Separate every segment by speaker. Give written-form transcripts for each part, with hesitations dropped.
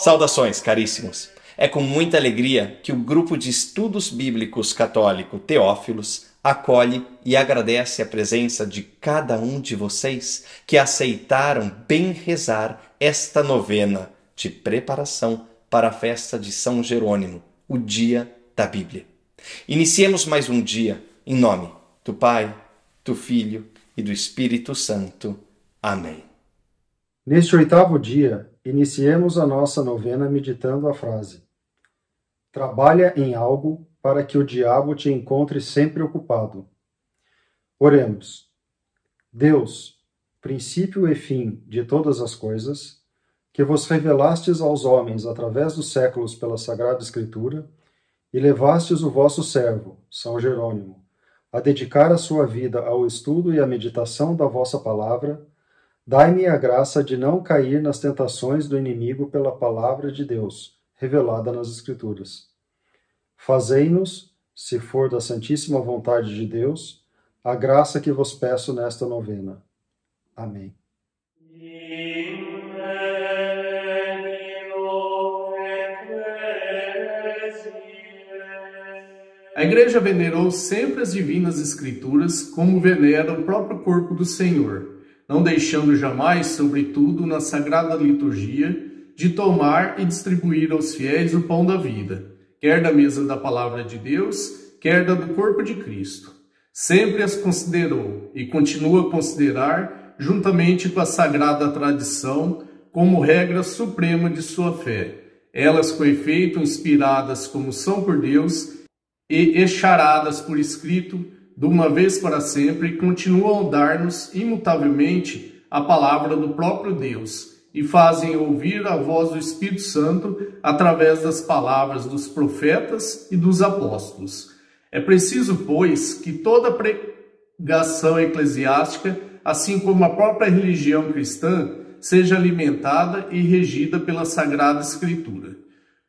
Speaker 1: Saudações, caríssimos! É com muita alegria que o grupo de estudos bíblicos católico Teófilos acolhe e agradece a presença de cada um de vocês que aceitaram bem rezar esta novena de preparação para a festa de São Jerônimo, o dia da Bíblia. Iniciemos mais um dia em nome do Pai, do Filho e do Espírito Santo. Amém.
Speaker 2: Neste 8º dia, iniciemos a nossa novena meditando a frase: trabalha em algo para que o diabo te encontre sempre ocupado. Oremos. Deus, princípio e fim de todas as coisas, que vos revelastes aos homens através dos séculos pela Sagrada Escritura, e levastes o vosso servo, São Jerônimo, a dedicar a sua vida ao estudo e à meditação da vossa palavra, dai-me a graça de não cair nas tentações do inimigo pela palavra de Deus, revelada nas Escrituras. Fazei-nos, se for da santíssima vontade de Deus, a graça que vos peço nesta novena. Amém.
Speaker 3: A Igreja venerou sempre as divinas Escrituras como venera o próprio corpo do Senhor, não deixando jamais, sobretudo na Sagrada Liturgia, de tomar e distribuir aos fiéis o pão da vida, quer da mesa da Palavra de Deus, quer da do corpo de Cristo. Sempre as considerou e continua a considerar, juntamente com a Sagrada Tradição, como regra suprema de sua fé, elas com efeito inspiradas como são por Deus e echaradas por escrito, de uma vez para sempre, continuam a dar-nos imutavelmente a palavra do próprio Deus e fazem ouvir a voz do Espírito Santo através das palavras dos profetas e dos apóstolos. É preciso, pois, que toda pregação eclesiástica, assim como a própria religião cristã, seja alimentada e regida pela Sagrada Escritura.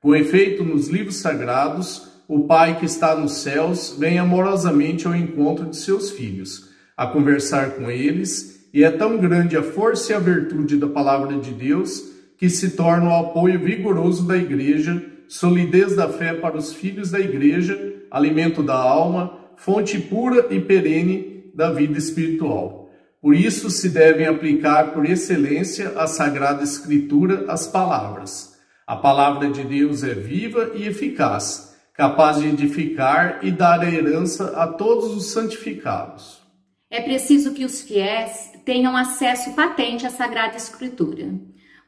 Speaker 3: Com efeito, nos livros sagrados, o Pai que está nos céus vem amorosamente ao encontro de seus filhos, a conversar com eles, e é tão grande a força e a virtude da palavra de Deus que se torna o apoio vigoroso da Igreja, solidez da fé para os filhos da Igreja, alimento da alma, fonte pura e perene da vida espiritual. Por isso se devem aplicar por excelência à Sagrada Escritura as palavras. A palavra de Deus é viva e eficaz, capaz de edificar e dar a herança a todos os santificados.
Speaker 4: É preciso que os fiéis tenham acesso patente à Sagrada Escritura.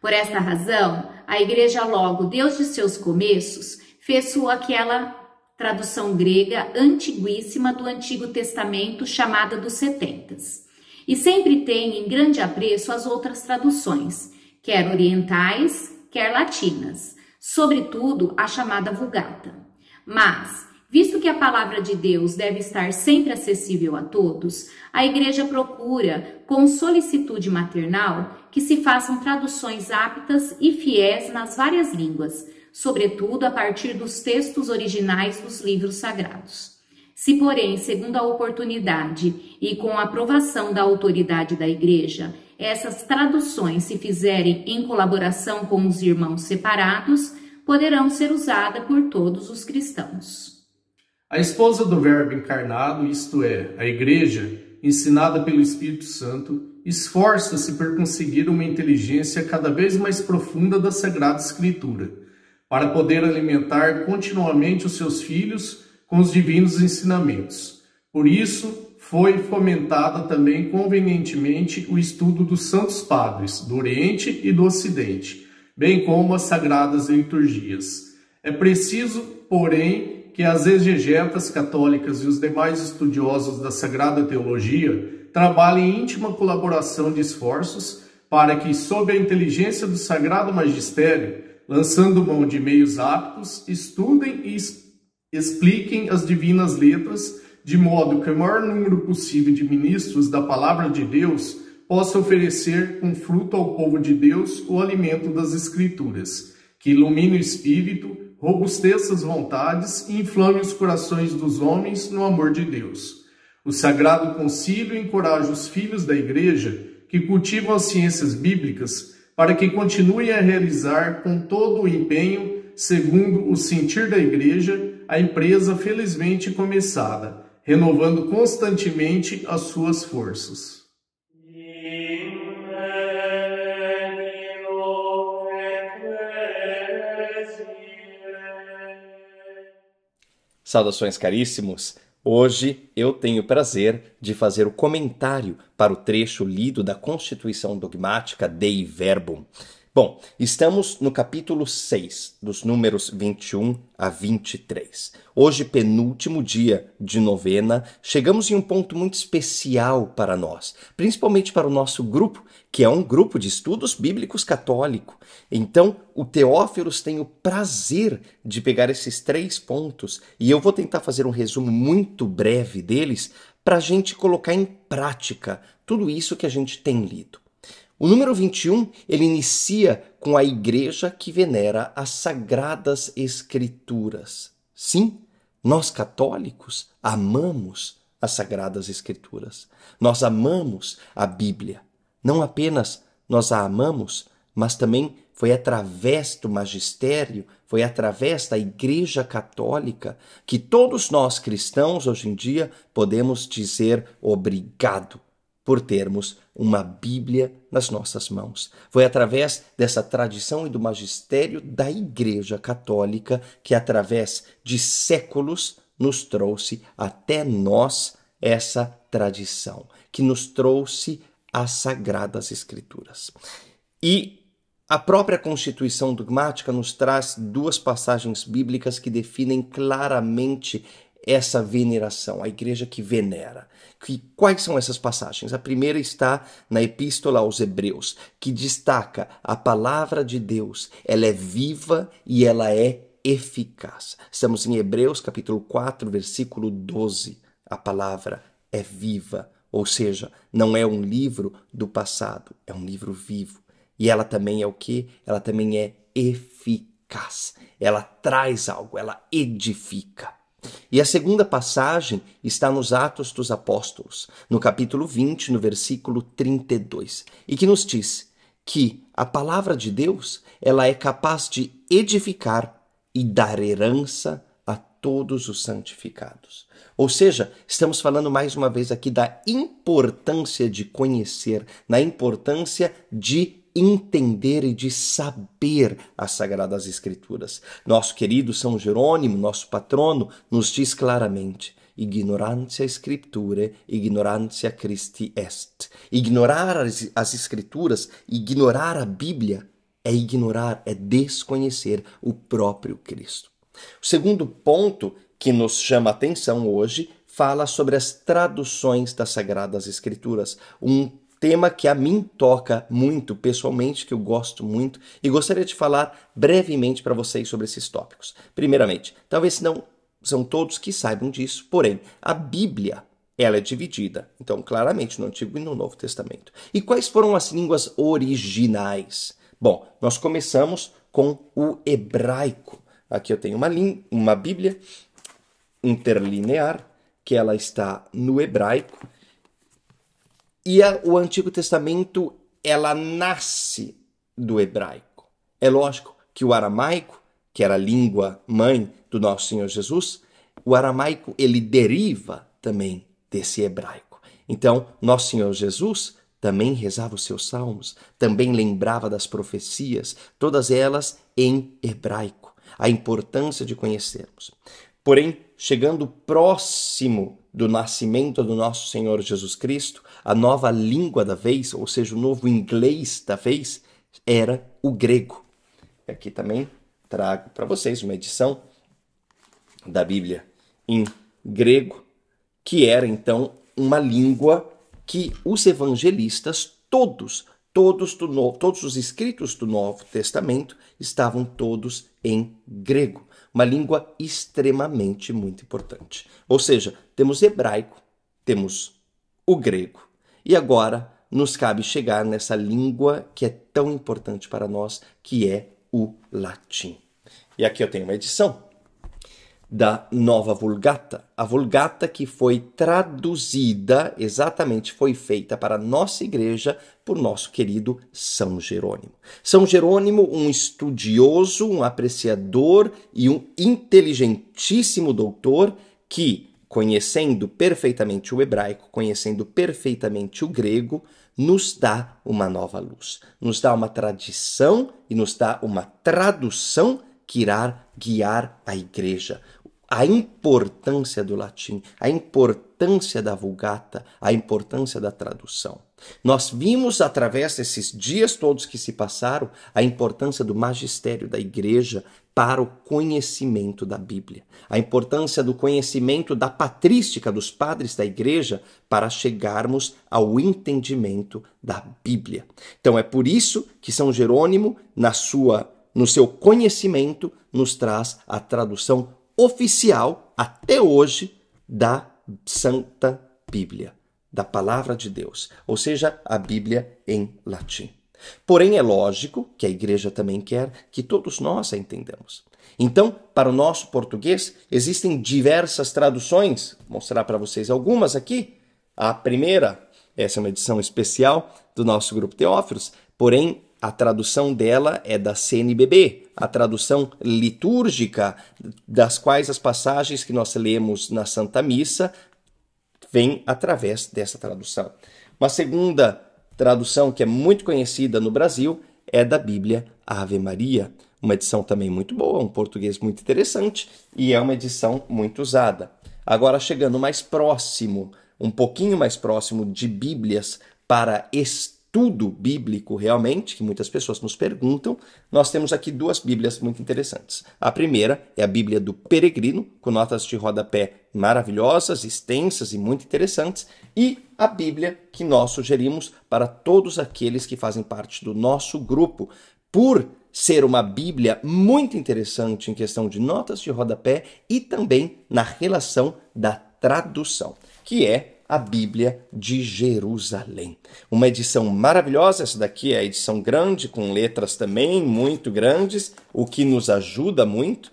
Speaker 4: Por esta razão, a Igreja logo, desde seus começos, fez sua aquela tradução grega antiguíssima do Antigo Testamento, chamada dos Setentas. E sempre tem em grande apreço as outras traduções, quer orientais, quer latinas, sobretudo a chamada Vulgata. Mas, visto que a palavra de Deus deve estar sempre acessível a todos, a Igreja procura, com solicitude maternal, que se façam traduções aptas e fiéis nas várias línguas, sobretudo a partir dos textos originais dos livros sagrados. Se, porém, segundo a oportunidade e com a aprovação da autoridade da Igreja, essas traduções se fizerem em colaboração com os irmãos separados, poderão ser usadas por todos os cristãos.
Speaker 3: A esposa do Verbo encarnado, isto é, a Igreja, ensinada pelo Espírito Santo, esforça-se por conseguir uma inteligência cada vez mais profunda da Sagrada Escritura, para poder alimentar continuamente os seus filhos com os divinos ensinamentos. Por isso, foi fomentada também convenientemente o estudo dos Santos Padres, do Oriente e do Ocidente, bem como as sagradas liturgias. É preciso, porém, que as exegetas católicas e os demais estudiosos da Sagrada Teologia trabalhem em íntima colaboração de esforços para que, sob a inteligência do Sagrado Magistério, lançando mão de meios aptos, estudem e expliquem as divinas letras, de modo que o maior número possível de ministros da Palavra de Deus possa oferecer com fruto ao povo de Deus o alimento das Escrituras, que ilumine o espírito, robusteça as vontades e inflame os corações dos homens no amor de Deus. O Sagrado Concílio encoraja os filhos da Igreja que cultivam as ciências bíblicas para que continuem a realizar com todo o empenho, segundo o sentir da Igreja, a empresa felizmente começada, renovando constantemente as suas forças.
Speaker 1: Saudações, caríssimos! Hoje eu tenho o prazer de fazer o comentário para o trecho lido da Constituição Dogmática Dei Verbum. Bom, estamos no capítulo 6, dos números 21 a 23. Hoje, penúltimo dia de novena, chegamos em um ponto muito especial para nós, principalmente para o nosso grupo, que é um grupo de estudos bíblicos católico. Então, o Teófilos tem o prazer de pegar esses 3 pontos e eu vou tentar fazer um resumo muito breve deles para a gente colocar em prática tudo isso que a gente tem lido. O número 21, ele inicia com a igreja que venera as Sagradas Escrituras. Sim, nós católicos amamos as Sagradas Escrituras. Nós amamos a Bíblia. Não apenas nós a amamos, mas também foi através do magistério, foi através da Igreja Católica que todos nós cristãos hoje em dia podemos dizer obrigado por termos uma Bíblia nas nossas mãos. Foi através dessa tradição e do magistério da Igreja Católica que, através de séculos, nos trouxe até nós essa tradição, que nos trouxe as Sagradas Escrituras. E a própria Constituição Dogmática nos traz 2 passagens bíblicas que definem claramente essa veneração, a igreja que venera. Quais são essas passagens? A primeira está na Epístola aos Hebreus, que destaca a palavra de Deus. Ela é viva e ela é eficaz. Estamos em Hebreus, capítulo 4, versículo 12. A palavra é viva, ou seja, não é um livro do passado, é um livro vivo. E ela também é o quê? Ela também é eficaz. Ela traz algo, ela edifica. E a segunda passagem está nos Atos dos Apóstolos, no capítulo 20, no versículo 32, e que nos diz que a palavra de Deus, ela é capaz de edificar e dar herança a todos os santificados. Ou seja, estamos falando mais uma vez aqui da importância de conhecer, na importância de entender e de saber as Sagradas Escrituras. Nosso querido São Jerônimo, nosso patrono, nos diz claramente: ignorantia scripturae, ignorantia Christi est. Ignorar as Escrituras, ignorar a Bíblia, é ignorar, é desconhecer o próprio Cristo. O segundo ponto que nos chama a atenção hoje fala sobre as traduções das Sagradas Escrituras, um tema que a mim toca muito pessoalmente, que eu gosto muito, e gostaria de falar brevemente para vocês sobre esses tópicos. Primeiramente, talvez não são todos que saibam disso, porém, a Bíblia, ela é dividida, então, claramente, no Antigo e no Novo Testamento. E quais foram as línguas originais? Bom, nós começamos com o hebraico. Aqui eu tenho uma Bíblia interlinear, que ela está no hebraico, e o Antigo Testamento, ela nasce do hebraico. É lógico que o aramaico, que era a língua mãe do nosso Senhor Jesus, o aramaico, ele deriva também desse hebraico. Então, nosso Senhor Jesus também rezava os seus salmos, também lembrava das profecias, todas elas em hebraico. A importância de conhecermos. Porém, chegando próximo do nascimento do nosso Senhor Jesus Cristo, a nova língua da vez, ou seja, o novo inglês da vez, era o grego. E aqui também trago para vocês uma edição da Bíblia em grego, que era então uma língua que os evangelistas, todos os escritos do Novo Testamento estavam todos em grego. Uma língua extremamente muito importante. Ou seja, temos hebraico, temos o grego. E agora nos cabe chegar nessa língua que é tão importante para nós, que é o latim. E aqui eu tenho uma edição da Nova Vulgata. A Vulgata que foi traduzida, exatamente foi feita para a nossa igreja por nosso querido São Jerônimo. São Jerônimo, um estudioso, um apreciador e um inteligentíssimo doutor que, conhecendo perfeitamente o hebraico, conhecendo perfeitamente o grego, nos dá uma nova luz, nos dá uma tradição e nos dá uma tradução que irá guiar a igreja. A importância do latim, a importância da Vulgata, a importância da tradução. Nós vimos através desses dias todos que se passaram a importância do magistério da igreja para o conhecimento da Bíblia, a importância do conhecimento da patrística dos padres da igreja para chegarmos ao entendimento da Bíblia. Então é por isso que São Jerônimo, no seu conhecimento, nos traz a tradução oficial, até hoje, da Santa Bíblia, da Palavra de Deus, ou seja, a Bíblia em latim. Porém, é lógico que a igreja também quer que todos nós a entendamos. Então, para o nosso português, existem diversas traduções, vou mostrar para vocês algumas aqui. A primeira, essa é uma edição especial do nosso grupo Teófilos, porém, a tradução dela é da CNBB, a tradução litúrgica, das quais as passagens que nós lemos na Santa Missa vêm através dessa tradução. Uma segunda tradução que é muito conhecida no Brasil é da Bíblia Ave Maria, uma edição também muito boa, um português muito interessante e é uma edição muito usada. Agora chegando mais próximo, um pouquinho mais próximo de Bíblias para estudo bíblico realmente, que muitas pessoas nos perguntam, nós temos aqui duas Bíblias muito interessantes. A primeira é a Bíblia do Peregrino, com notas de rodapé maravilhosas, extensas e muito interessantes, e a Bíblia que nós sugerimos para todos aqueles que fazem parte do nosso grupo, por ser uma Bíblia muito interessante em questão de notas de rodapé e também na relação da tradução, que é a Bíblia de Jerusalém. Uma edição maravilhosa, essa daqui é a edição grande, com letras também muito grandes, o que nos ajuda muito.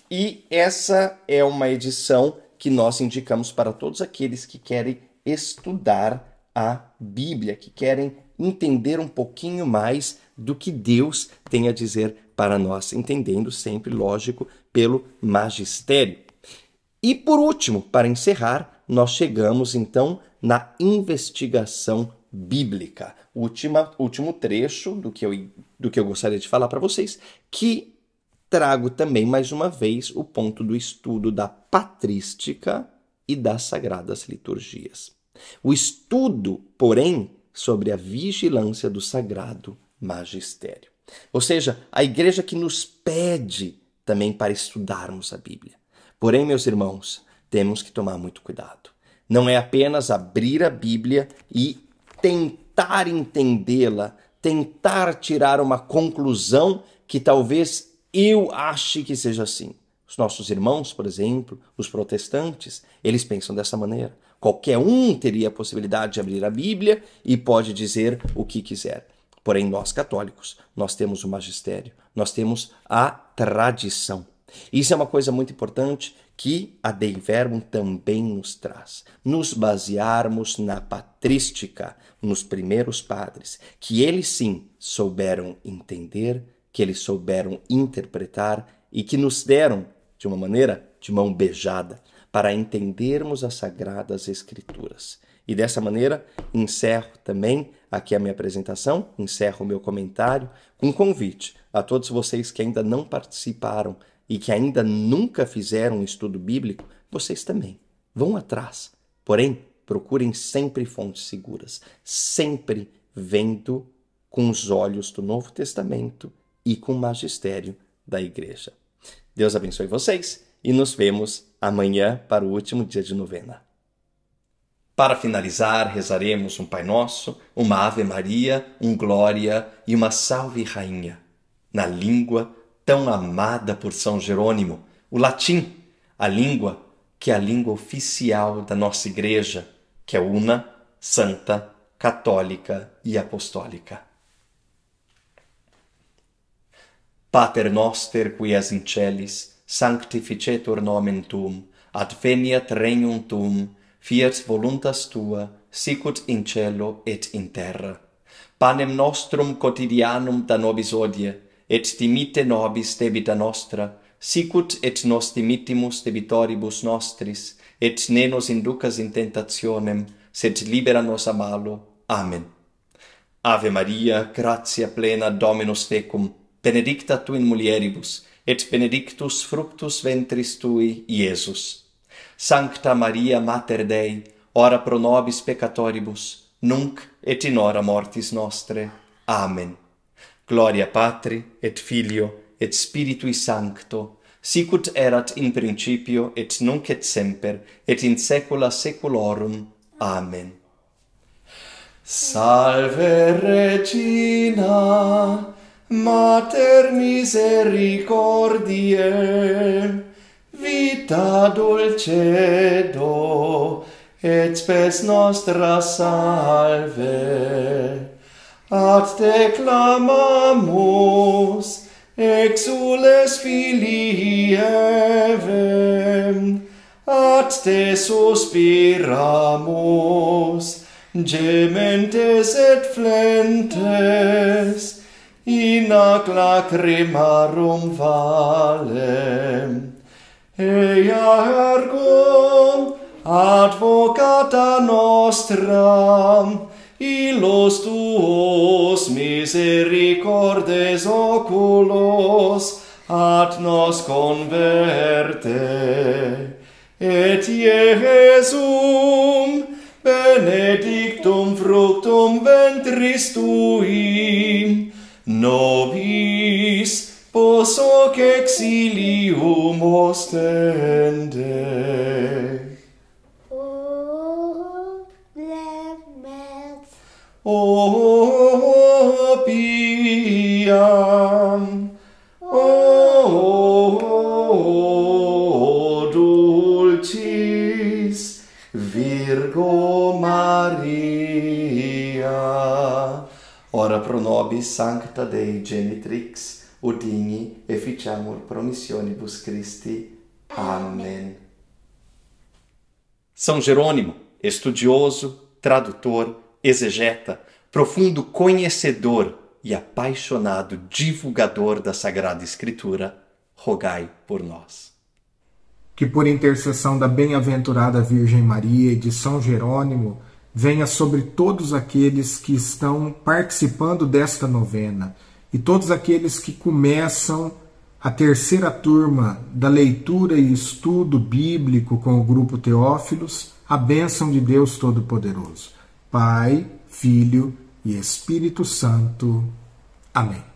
Speaker 1: E essa é uma edição que nós indicamos para todos aqueles que querem estudar a Bíblia, que querem entender um pouquinho mais do que Deus tem a dizer para nós, entendendo sempre, lógico, pelo magistério. E por último, para encerrar, nós chegamos então na investigação bíblica, último trecho do que eu gostaria de falar para vocês, que trago também mais uma vez o ponto do estudo da patrística e das sagradas liturgias. O estudo, porém, sobre a vigilância do sagrado magistério. Ou seja, a igreja que nos pede também para estudarmos a Bíblia. Porém, meus irmãos, temos que tomar muito cuidado. Não é apenas abrir a Bíblia e tentar entendê-la, tentar tirar uma conclusão que talvez eu ache que seja assim. Os nossos irmãos, por exemplo, os protestantes, eles pensam dessa maneira. Qualquer um teria a possibilidade de abrir a Bíblia e pode dizer o que quiser. Porém, nós católicos, nós temos o magistério, nós temos a tradição. Isso é uma coisa muito importante que a Dei Verbum também nos traz. Nos basearmos na patrística, nos primeiros padres, que eles sim souberam entender, que eles souberam interpretar e que nos deram, de uma maneira, de mão beijada, para entendermos as Sagradas Escrituras. E dessa maneira, encerro também aqui a minha apresentação, encerro o meu comentário com um convite a todos vocês que ainda não participaram e que ainda nunca fizeram um estudo bíblico, vocês também vão atrás. Porém, procurem sempre fontes seguras, sempre vendo com os olhos do Novo Testamento e com o magistério da Igreja. Deus abençoe vocês e nos vemos amanhã para o último dia de novena. Para finalizar, rezaremos um Pai Nosso, uma Ave Maria, um Glória e uma Salve Rainha, na língua tão amada por São Jerônimo, o latim, a língua que é a língua oficial da nossa Igreja, que é una, santa, católica e apostólica. Pater noster, qui es in celis, sanctificetur nomen tuum, adveniat regnum tuum, fiat voluntas tua, sicut in cielo et in terra. Panem nostrum quotidianum da nobis hodie, et dimitte nobis debita nostra, sicut et nos dimittimus debitoribus nostris, et ne nos inducas in tentationem, sed libera nos a malo. Amen. Ave Maria, gratia plena, Dominus tecum, benedicta tu in mulieribus, et benedictus fructus ventris tui, Iesus. Sancta Maria, Mater Dei, ora pro nobis peccatoribus, nunc et in hora mortis nostre. Amen. Gloria Patri, et Filio, et Spiritui Sancto, sicut erat in principio, et nunc et semper, et in saecula saeculorum. Amen. Salve Regina, Mater misericordiae, vita dulcedo, et spes nostra salve. Ad te clamamus, exules filii Evem, ad te suspiramus, gementes et flentes, in ac lacrimarum valem. Ea ergo, advocata nostra, illos tuos misericordes oculos ad nos converte, et Iesum benedictum fructum ventris tui, nobis pos hoc exilium ostende. O pia, o dulcis Virgo Maria, ora pro nobis sancta Dei genitrix, udini efficiamur promissionibus Christi. Amen. São Jerônimo, estudioso, tradutor, exegeta, profundo conhecedor e apaixonado divulgador da Sagrada Escritura, rogai por nós.
Speaker 5: Que por intercessão da bem-aventurada Virgem Maria e de São Jerônimo, venha sobre todos aqueles que estão participando desta novena e todos aqueles que começam a terceira turma da leitura e estudo bíblico com o Grupo Teófilos, a bênção de Deus Todo-Poderoso, Pai, Filho e Espírito Santo. Amém.